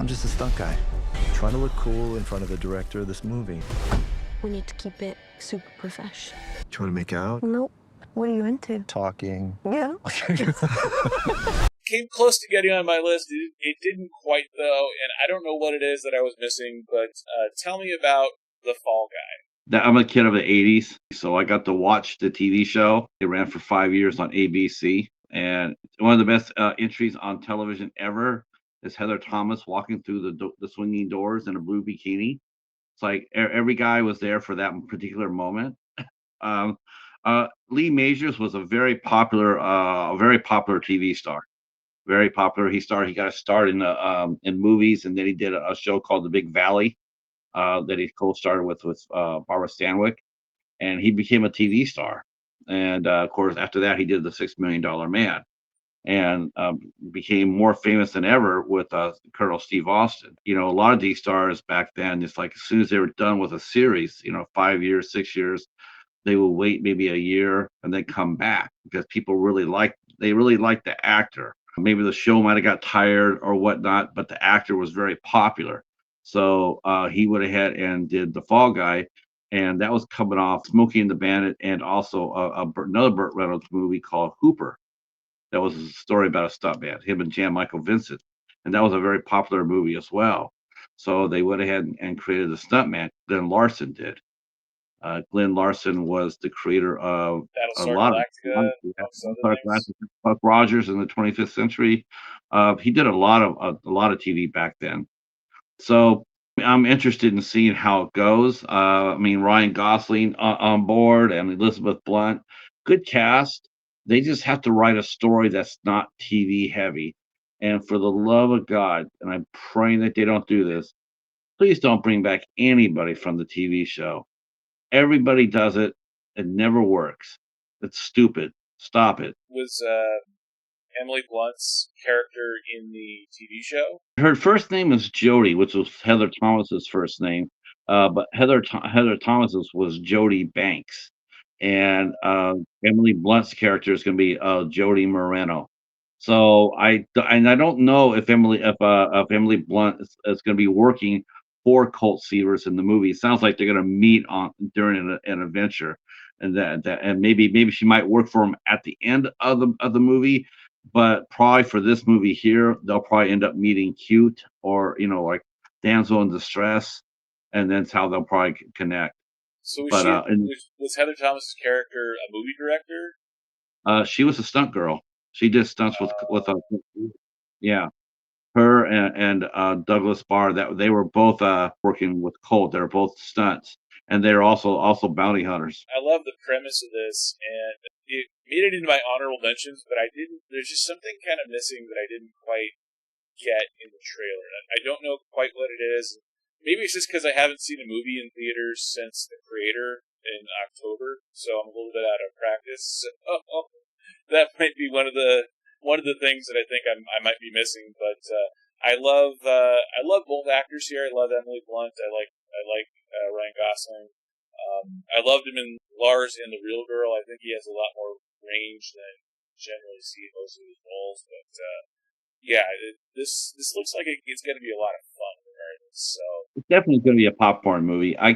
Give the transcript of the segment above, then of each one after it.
I'm just a stunt guy, trying to look cool in front of the director of this movie. We need to keep it super profesh. Do you want to make out? Nope. What are you into? Talking. Yeah. Came close to getting on my list. It didn't quite, though, and I don't know what it is that I was missing, but tell me about The Fall Guy. I'm a kid of the 80s, so I got to watch the TV show. It ran for 5 years on ABC, and one of the best entries on television ever is Heather Thomas walking through the swinging doors in a blue bikini. It's like every guy was there for that particular moment. Um, Lee Majors was a very popular TV star. Very popular. He got a start in movies, and then he did a show called The Big Valley that he co-starred with Barbara Stanwyck, and he became a TV star. And of course, after that, he did The $6 Million Man, and became more famous than ever with Colonel Steve Austin. You know, a lot of these stars back then, it's like as soon as they were done with a series, 5 years, 6 years, they will wait maybe a year and then come back because people really liked the actor. Maybe the show might have got tired or whatnot, but the actor was very popular. So he went ahead and did The Fall Guy, and that was coming off Smokey and the Bandit, and also another Burt Reynolds movie called Hooper. That was a story about a stuntman, him and Jan Michael Vincent, and that was a very popular movie as well. So they went ahead and created the stuntman. Glenn Larson did. Glenn Larson was the creator of a lot of Buck Rogers in the 25th century. He did a lot of TV back then. So I'm interested in seeing how it goes. I mean, Ryan Gosling on board and Elizabeth Blunt, good cast. They just have to write a story that's not TV heavy. And for the love of God, and I'm praying that they don't do this, please don't bring back anybody from the TV show. Everybody does it. It never works. It's stupid. Stop it. Was Emily Blunt's character in the TV show? Her first name is Jody, which was Heather Thomas's first name. But Heather Thomas's was Jody Banks. And Emily Blunt's character is going to be Jody Moreno. So I don't know if Emily Blunt is going to be working for Colt Seavers in the movie. It sounds like they're going to meet during an adventure, and and maybe she might work for him at the end of the movie. But probably for this movie here, they'll probably end up meeting cute or like damsel in distress, and that's how they'll probably connect. So was Heather Thomas's character a movie director? She was a stunt girl. She did stunts with yeah. Her and Douglas Barr, that they were both working with Colt. They're both stunts, and they're also bounty hunters. I love the premise of this, and it made it into my honorable mentions, but I didn't. There's just something kind of missing that I didn't quite get in the trailer. I don't know quite what it is. Maybe it's just because I haven't seen a movie in theaters since The Creator in October, so I'm a little bit out of practice. So that might be one of the things that I think I might be missing. But I love both actors here. I love Emily Blunt. I like Ryan Gosling. I loved him in Lars and The Real Girl. I think he has a lot more range than generally see in most of his roles. But yeah, this looks like it's going to be a lot of fun. So it's definitely going to be a popcorn movie. I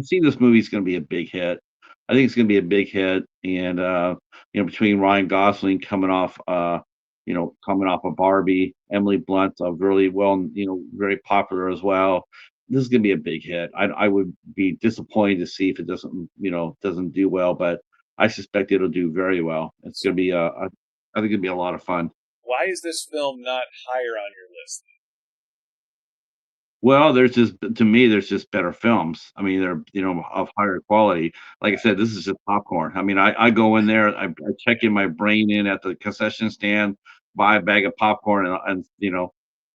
see this movie's going to be a big hit. I think it's going to be a big hit, and between Ryan Gosling coming off of Barbie, Emily Blunt, really well, very popular as well. This is going to be a big hit. I would be disappointed to see if it doesn't do well, but I suspect it'll do very well. It's going to be I think it'll be a lot of fun. Why is this film not higher on your list? Well, there's just better films. I mean, they're of higher quality. Like I said, this is just popcorn. I mean, I go in there, I check in my brain in at the concession stand, buy a bag of popcorn, and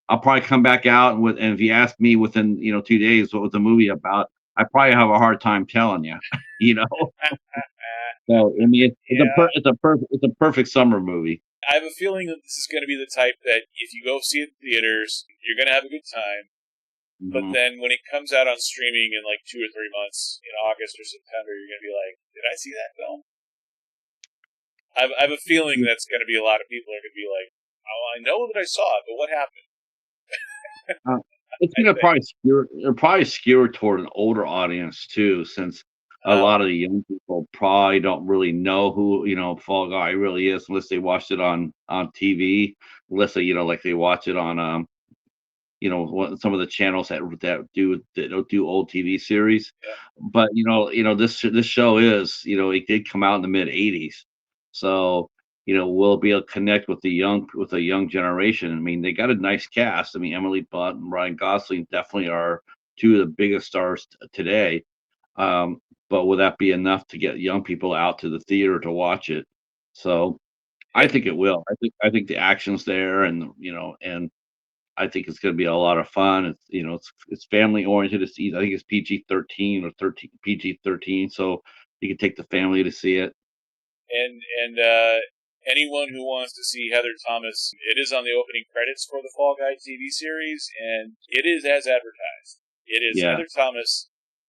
I'll probably come back out and if you ask me within 2 days what was the movie about, I probably have a hard time telling you. So I mean, it's a perfect summer movie. I have a feeling that this is going to be the type that if you go see it in theaters, you're going to have a good time. But then when it comes out on streaming in like 2 or 3 months, in August or September, you're going to be like, did I see that film? I have a feeling that's going to be a lot of people are going to be like, oh, I know that I saw it, but what happened? Uh, it's I gonna think. probably skewer toward an older audience too, since a Oh, lot of the young people probably don't really know who, Fall Guy really is unless they watched it on TV, unless they, like they watch it on some of the channels that don't do old TV series. yeah. But this show is, it did come out in the mid '80s, so we'll be able to connect with the young generation. I mean, they got a nice cast. I mean, Emily Blunt and Ryan Gosling definitely are two of the biggest stars today. Um, but will that be enough to get young people out to the theater to watch it? So I It, think it will. I think the action's there, and I think it's going to be a lot of fun. It's family oriented. I think it's PG-13 or 13 PG-13, so you can take the family to see it. and anyone who wants to see Heather Thomas, it is on the opening credits for the Fall Guy TV series, and it is as advertised. It is Yeah, Heather Thomas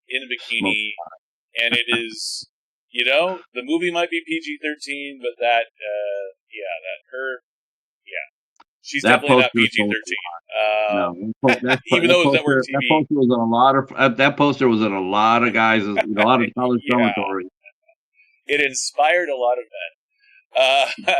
in a smoke. bikini, and it is, the movie might be PG-13, but yeah, she's That definitely not poster is so PG-13. no. Even though it's network That TV. poster was in a lot of that poster was in a lot of guys, a lot of college Yeah, dormitories. it inspired a lot of men.